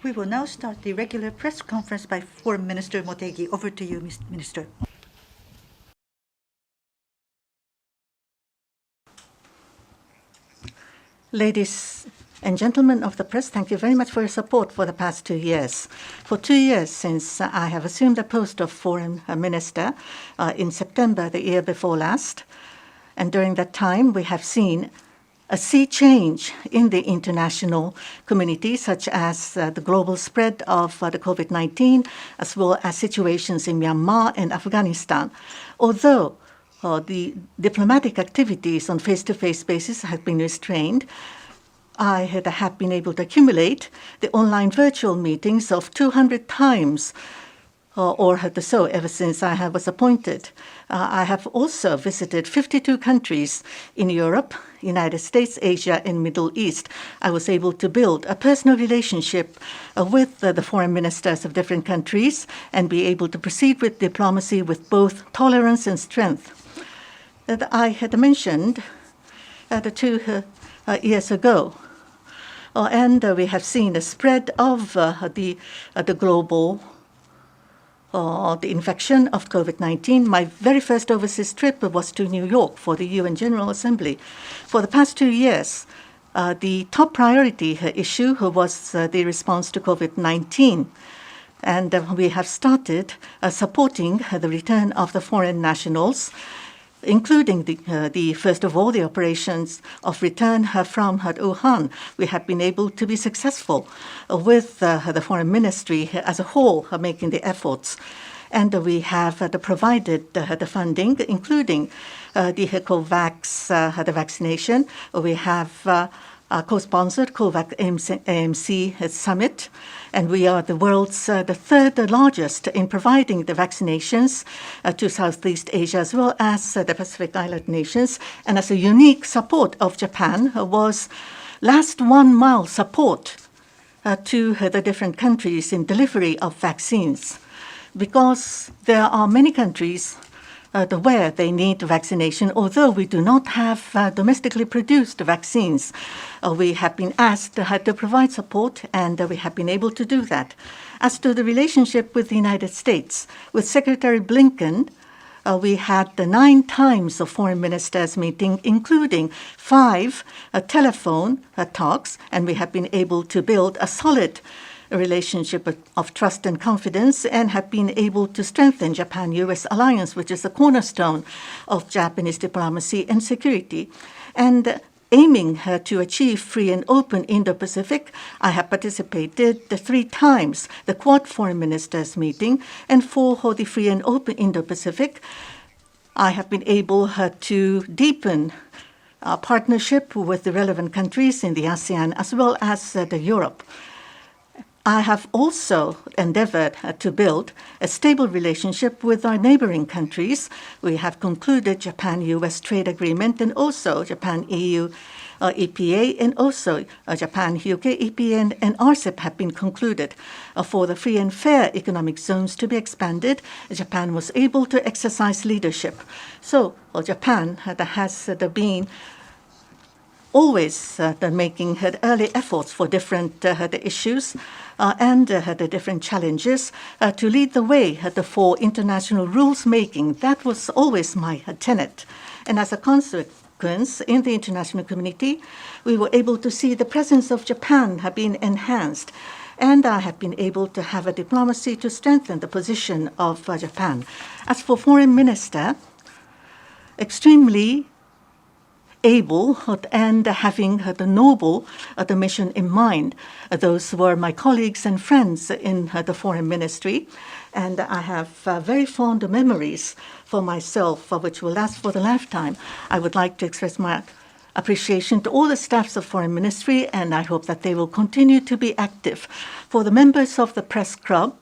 We will now start the regular press conference by Foreign Minister Motegi. Over to you, Mr. Minister. Ladies and gentlemen of the press, thank you very much for your support for the past 2 years. For 2 years since I have assumed the post of Foreign Minister in September the year before last, and during that time we have seen a sea change in the international community, such as the global spread of the COVID-19, as well as situations in Myanmar and Afghanistan. Although the diplomatic activities on face-to-face basis have been restrained, I have been able to accumulate the online virtual meetings of 200 times or so ever since I was appointed. I have also visited 52 countries in Europe, United States, Asia, and Middle East. I was able to build a personal relationship with the foreign ministers of different countries and be able to proceed with diplomacy with both tolerance and strength. I had mentioned 2 years ago, and we have seen the spread of the global the infection of COVID-19. My very first overseas trip was to New York for the UN General Assembly. For the past 2 years, the top priority issue was the response to COVID-19. And we have started supporting the return of the foreign nationals, including first of all, the operations of return from Wuhan. We have been able to be successful with the foreign ministry as a whole making the efforts. And we have provided the funding, including the COVAX, the vaccination. We have co-sponsored COVAX AMC Summit, and we are the world's the third largest in providing the vaccinations to Southeast Asia as well as the Pacific Island nations. And as a unique support of Japan was last 1 mile support to the different countries in delivery of vaccines, because there are many countries where they need vaccination, although we do not have domestically produced vaccines. We have been asked to provide support, and we have been able to do that. As to the relationship with the United States, with Secretary Blinken, we had 9 times of foreign ministers meeting, including 5 telephone talks, and we have been able to build a solid relationship of trust and confidence, and have been able to strengthen Japan-U.S. alliance, which is a cornerstone of Japanese diplomacy and security. And aiming to achieve free and open Indo-Pacific, I have participated 3 times the Quad Foreign Ministers meeting, and for the free and open Indo-Pacific, I have been able to deepen partnership with the relevant countries in the ASEAN as well as Europe. I have also endeavored to build a stable relationship with our neighboring countries. We have concluded Japan-U.S. trade agreement, and also Japan-EU EPA, and also Japan-UK EPA and RCEP have been concluded. For the free and fair economic zones to be expanded, Japan was able to exercise leadership. So Japan has been always making early efforts for different issues and the different challenges to lead the way for international rules making. That was always my tenet. And as a consequence, in the international community, we were able to see the presence of Japan have been enhanced. And I have been able to have a diplomacy to strengthen the position of Japan. As for foreign minister, extremely able and having the noble the mission in mind. Those were my colleagues and friends in the foreign ministry, and I have very fond memories for myself, which will last for the lifetime. I would like to express my appreciation to all the staffs of foreign ministry, and I hope that they will continue to be active. For the members of the press club,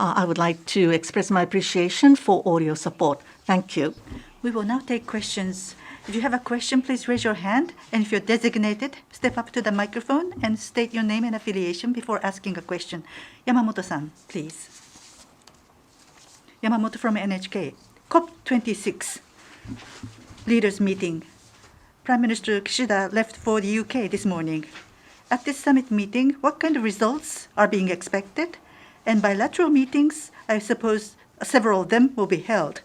I would like to express my appreciation for all your support. Thank you. We will now take questions. If you have a question, please raise your hand, and if you're designated, step up to the microphone and state your name and affiliation before asking a question. Yamamoto-san, please. Yamamoto from NHK. COP26 leaders meeting. Prime Minister Kishida left for the UK this morning. at this summit meeting, what kind of results are being expected? And bilateral meetings, I suppose several of them will be held.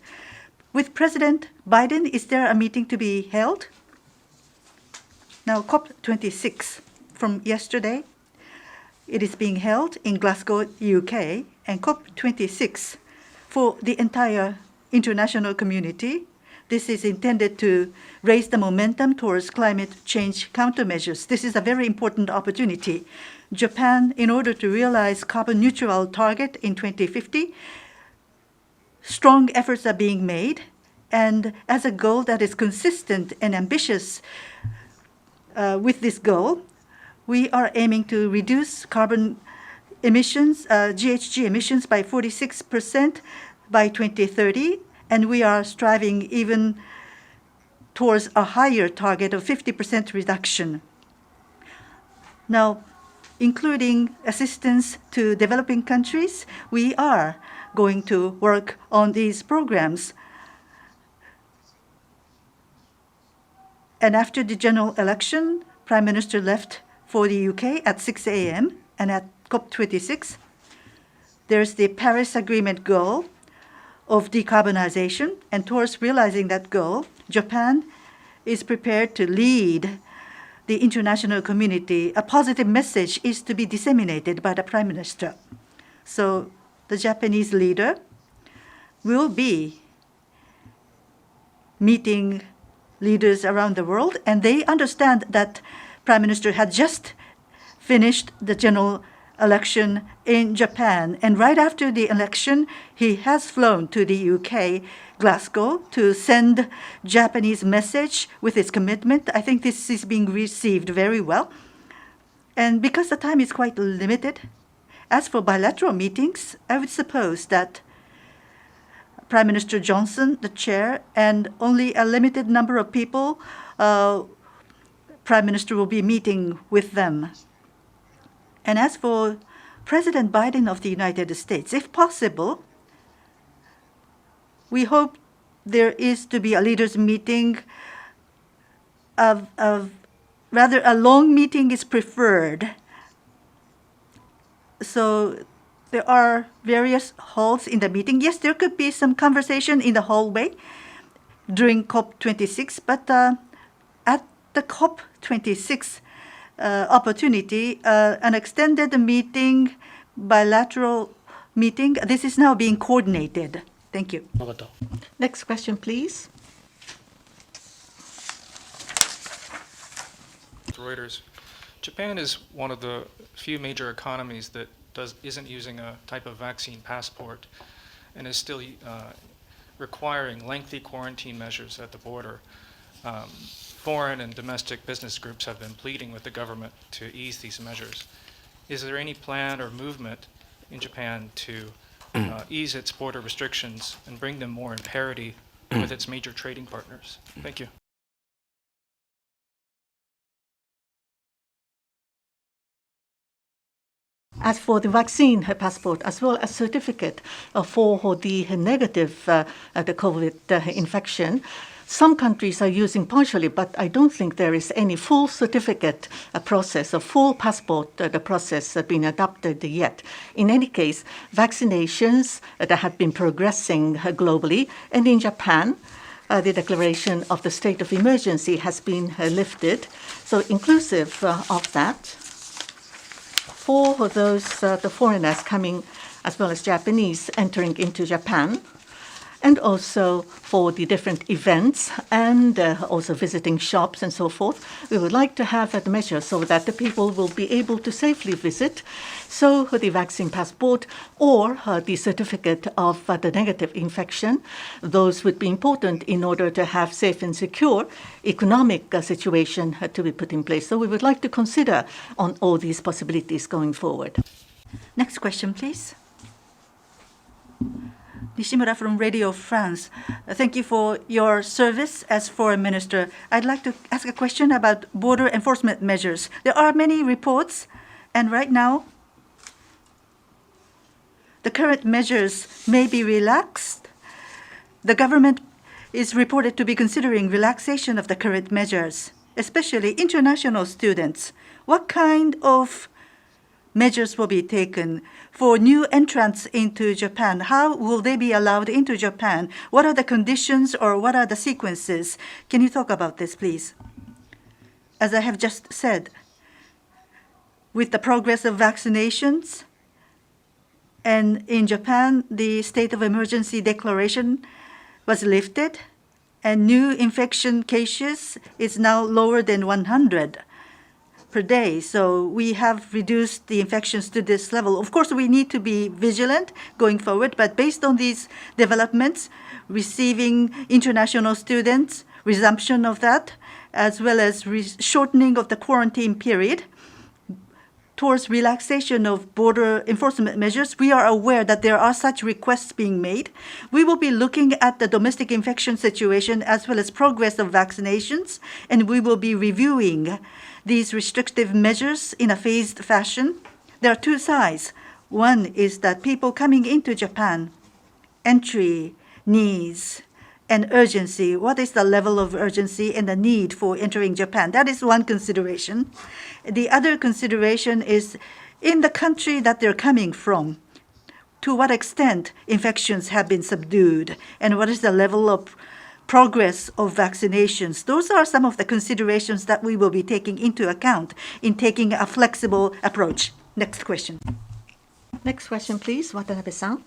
With President Biden, is there a meeting to be held? Now, COP26 from yesterday, it is being held in Glasgow, UK, and COP26 for the entire international community. This is intended to raise the momentum towards climate change countermeasures. This is a very important opportunity. Japan, in order to realize carbon neutral target in 2050, strong efforts are being made. And as a goal that is consistent and ambitious with this goal, we are aiming to reduce carbon emissions, GHG emissions by 46% by 2030. And we are striving even towards a higher target of 50% reduction. Now, including assistance to developing countries, we are going to work on these programs. And after the general election, Prime Minister left for the UK at 6 a.m. And at COP26, there's the Paris Agreement goal of decarbonization, and towards realizing that goal, Japan is prepared to lead the international community. A positive message is to be disseminated by the Prime Minister. So the Japanese leader will be meeting leaders around the world, and they understand that Prime Minister had just finished the general election in Japan. And right after the election, he has flown to the UK, Glasgow, to send Japanese message with his commitment. I think this is being received very well. And because the time is quite limited, as for bilateral meetings, I would suppose that Prime Minister Johnson, the chair, and only a limited number of people, Prime Minister will be meeting with them. And as for President Biden of the United States, if possible, we hope there is to be a leaders' meeting rather a long meeting is preferred. So there are various halls in the meeting. Yes, there could be some conversation in the hallway during COP26, but at the COP26 opportunity, an extended meeting, bilateral meeting, this is now being coordinated. Thank you. Next question, please. Reuters. Japan is one of the few major economies that isn't using a type of vaccine passport and is still requiring lengthy quarantine measures at the border. Foreign and domestic business groups have been pleading with the government to ease these measures. Is there any plan or movement in Japan to ease its border restrictions and bring them more in parity with its major trading partners? Thank you. As for the vaccine passport, as well as certificate for the negative the COVID infection, some countries are using partially, but I don't think there is any full certificate process, a full passport the process being adopted yet. In any case, vaccinations that have been progressing globally, and in Japan, the declaration of the state of emergency has been lifted. So inclusive of that, for those the foreigners coming as well as Japanese entering into Japan, and also for the different events and also visiting shops and so forth, we would like to have that measure so that the people will be able to safely visit. So the vaccine passport or the certificate of the negative infection, those would be important in order to have safe and secure economic situation to be put in place. So we would like to consider on all these possibilities going forward. Next question, please. Nishimura from Radio France. Thank you for your service as Foreign Minister. I'd like to ask a question about border enforcement measures. There are many reports, and right now, the current measures may be relaxed. The government is reported to be considering relaxation of the current measures, especially international students. what kind of measures will be taken for new entrants into Japan? How will they be allowed into Japan? What are the conditions or what are the sequences? Can you talk about this, please? As I have just said, with the progress of vaccinations, and in Japan, the state of emergency declaration was lifted, and new infection cases is now lower than 100 per day. So we have reduced the infections to this level. Of course, we need to be vigilant going forward, but based on these developments, receiving international students, resumption of that, as well as shortening of the quarantine period, towards relaxation of border enforcement measures, we are aware that there are such requests being made. We will be looking at the domestic infection situation as well as progress of vaccinations, and we will be reviewing these restrictive measures in a phased fashion. There are two sides. One is that people coming into Japan, entry, needs, and urgency. What is the level of urgency and the need for entering Japan? That is one consideration. The other consideration is in the country that they're coming from, to what extent infections have been subdued, and what is the level of progress of vaccinations. Those are some of the considerations that we will be taking into account in taking a flexible approach. Next question. Next question, please, Watanabe-san.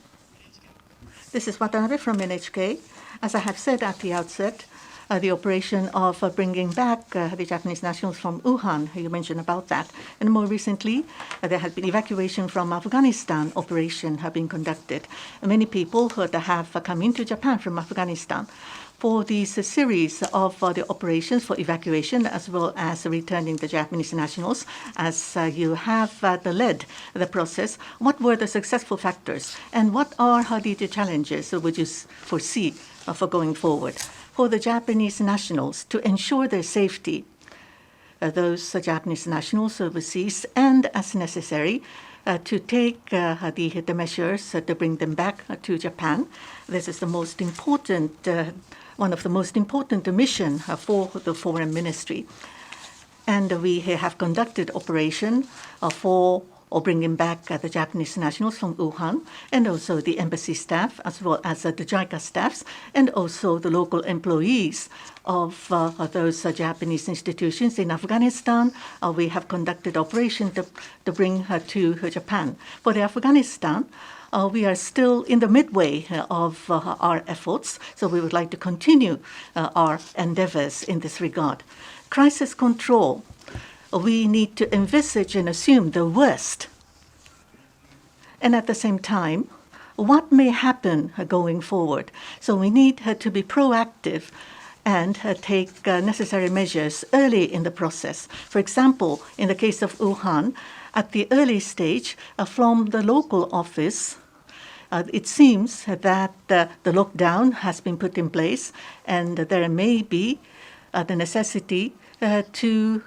This is Watanabe from NHK. As I have said at the outset, the operation of bringing back the Japanese nationals from Wuhan, you mentioned about that. And more recently, there has been evacuation from Afghanistan operation have been conducted. Many people that have come into Japan from Afghanistan. For these series of the operations for evacuation as well as returning the Japanese nationals, as you have led the process, what were the successful factors and what are the challenges would you foresee for going forward? For the Japanese nationals to ensure their safety, those Japanese nationals overseas, and as necessary, to take the measures to bring them back to Japan. This is the most important one of the most important mission for the Foreign Ministry. And we have conducted operation for bringing back the Japanese nationals from Wuhan, and also the embassy staff, as well as the JICA staffs, and also the local employees of those Japanese institutions in Afghanistan. We have conducted operation to bring to Japan. For the Afghanistan, we are still in the midway of our efforts, so we would like to continue our endeavors in this regard. Crisis control, we need to envisage and assume the worst. And at the same time, what may happen going forward? So we need to be proactive and take necessary measures early in the process. For example, in the case of Wuhan, at the early stage, from the local office, it seems that the lockdown has been put in place, and there may be the necessity to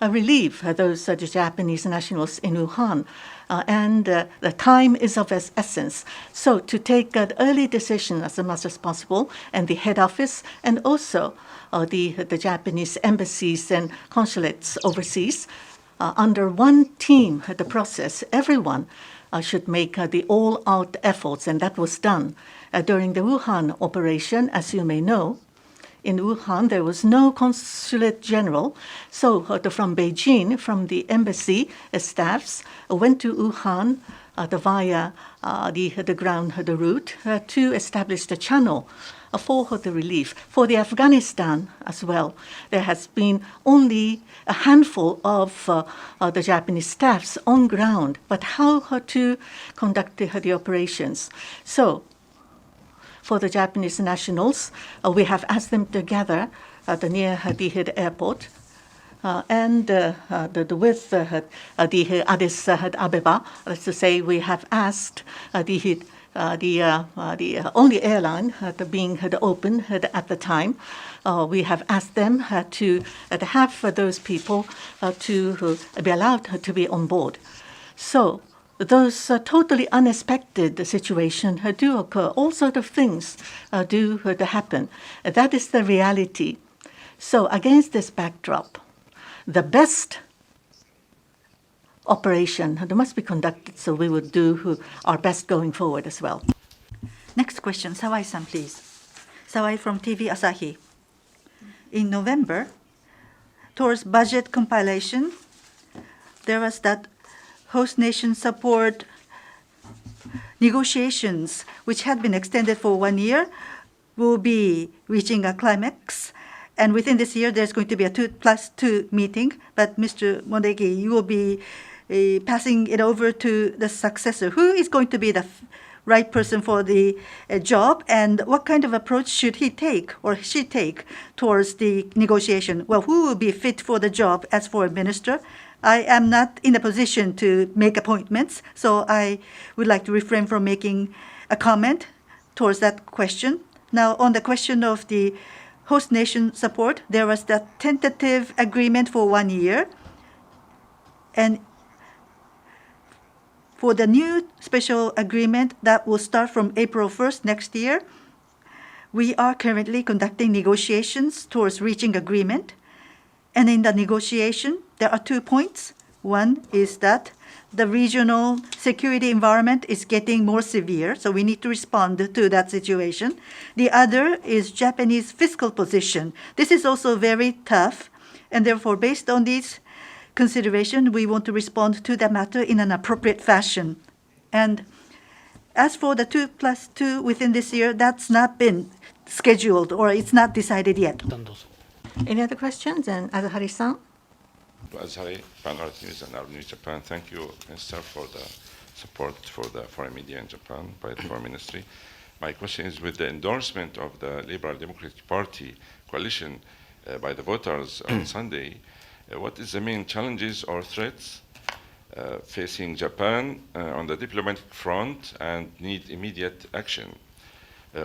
relieve those Japanese nationals in Wuhan. And the time is of essence. So to take an early decision as much as possible, and the head office, and also the Japanese embassies and consulates overseas, under one team, the process, everyone should make the all-out efforts, and that was done during the Wuhan operation. As you may know, in Wuhan there was no consulate general, so from Beijing, from the embassy staffs went to Wuhan via the ground route to establish the channel for the relief. For the Afghanistan as well, there has been only a handful of the Japanese staffs on ground, but how to conduct the operations. So for the Japanese nationals, we have asked them to gather near the airport, and with the Addis Ababa, let's just say we have asked the only airline being open at the time, we have asked them to have those people to be allowed to be on board. So those totally unexpected situations do occur. All sorts of things do happen. That is the reality. So against this backdrop, the best operation that must be conducted, so we would do our best going forward as well. Next question, Sawai-san, please. Sawai from TV Asahi. In November, towards budget compilation, there was that host nation support negotiations, which had been extended for 1 year, will be reaching a climax. And within this year, there's going to be a 2+2 meeting. But Mr. Motegi, you will be passing it over to the successor. Who is going to be the right person for the job, and what kind of approach should he take or she take towards the negotiation? Well, who will be fit for the job as foreign minister? I am not in a position to make appointments, so I would like to refrain from making a comment towards that question. Now, on the question of the host nation support, there was the tentative agreement for 1 year, and for the new special agreement that will start from April 1st next year, we are currently conducting negotiations towards reaching agreement. And in the negotiation, there are 2 points. One is that the regional security environment is getting more severe, so we need to respond to that situation. The other is Japanese fiscal position. This is also very tough, and therefore, based on these consideration, we want to respond to the matter in an appropriate fashion. And as for the 2+2 within this year, that's not been scheduled or it's not decided yet. Any other questions? And Azahari-san? Azahari, Pan Earth News and Arab News Japan. Thank you, Minister, for the support for the foreign media in Japan by the Foreign Ministry. My question is, with the endorsement of the Liberal Democratic Party coalition by the voters on Sunday, what is the main challenges or threats facing Japan on the diplomatic front and need immediate action?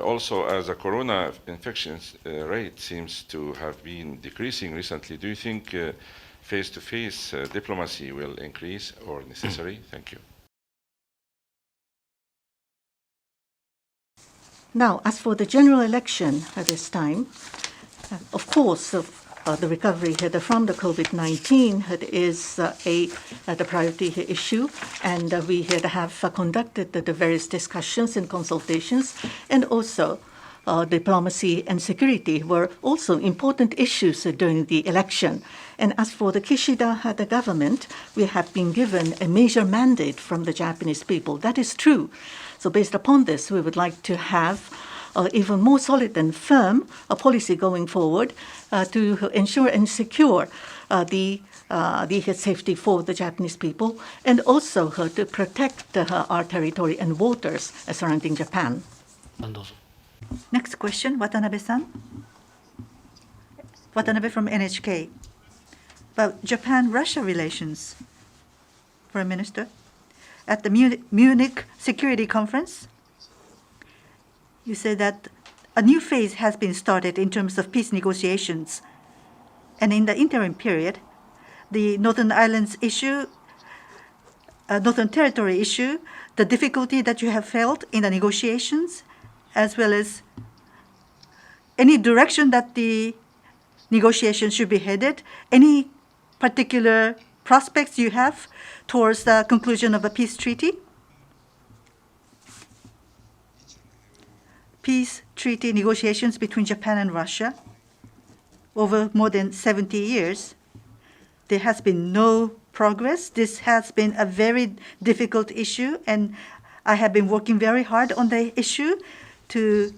Also, as the corona infection rate seems to have been decreasing recently, do you think face-to-face diplomacy will increase or necessary? Thank you. Now, as for the general election at this time, of course, the recovery from the COVID-19 is the priority issue, and we have conducted the various discussions and consultations, and also diplomacy and security were also important issues during the election. And as for the Kishida the government, we have been given a major mandate from the Japanese people. That is true. So based upon this, we would like to have even more solid and firm policy going forward to ensure and secure the safety for the Japanese people, and also to protect our territory and waters surrounding Japan. Next question, Watanabe-san. Watanabe from NHK. About Japan-Russia relations, Foreign Minister. At the Munich Security Conference, you said that a new phase has been started in terms of peace negotiations. And in the interim period, the Northern Islands issue, Northern Territory issue, the difficulty that you have felt in the negotiations, as well as any direction that the negotiations should be headed, any particular prospects you have towards the conclusion of a peace treaty? Peace treaty negotiations between Japan and Russia over more than 70 years, there has been no progress. This has been a very difficult issue, and I have been working very hard on the issue to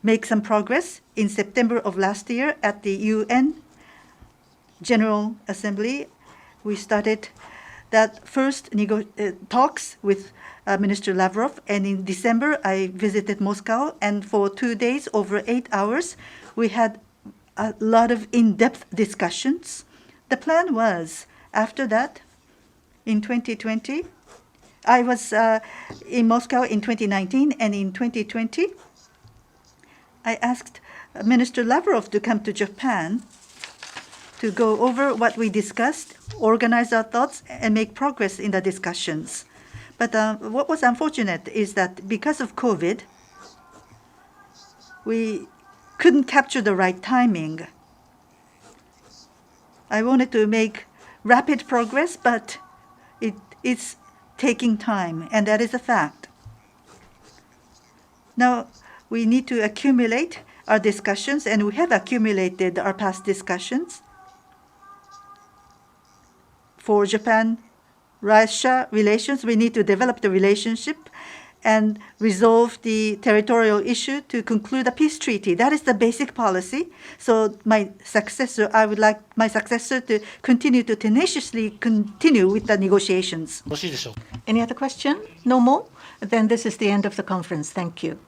make some progress. In September of last year at the UN General Assembly, we started that first talks with Minister Lavrov, and in December I visited Moscow, and for 2 days, over 8 hours, we had a lot of in-depth discussions. The plan was, after that, in 2020, I was in Moscow in 2019, and in 2020, I asked Minister Lavrov to come to Japan to go over what we discussed, organize our thoughts, and make progress in the discussions. But what was unfortunate is that because of COVID, we couldn't capture the right timing. I wanted to make rapid progress, but it's taking time, and that is a fact. Now, we need to accumulate our discussions, and we have accumulated our past discussions. For Japan-Russia relations, we need to develop the relationship and resolve the territorial issue to conclude a peace treaty. That is the basic policy. So I would like my successor to continue to tenaciously continue with the negotiations. よろしいでしょうか。 Any other question? No more? Then this is the end of the conference. Thank you.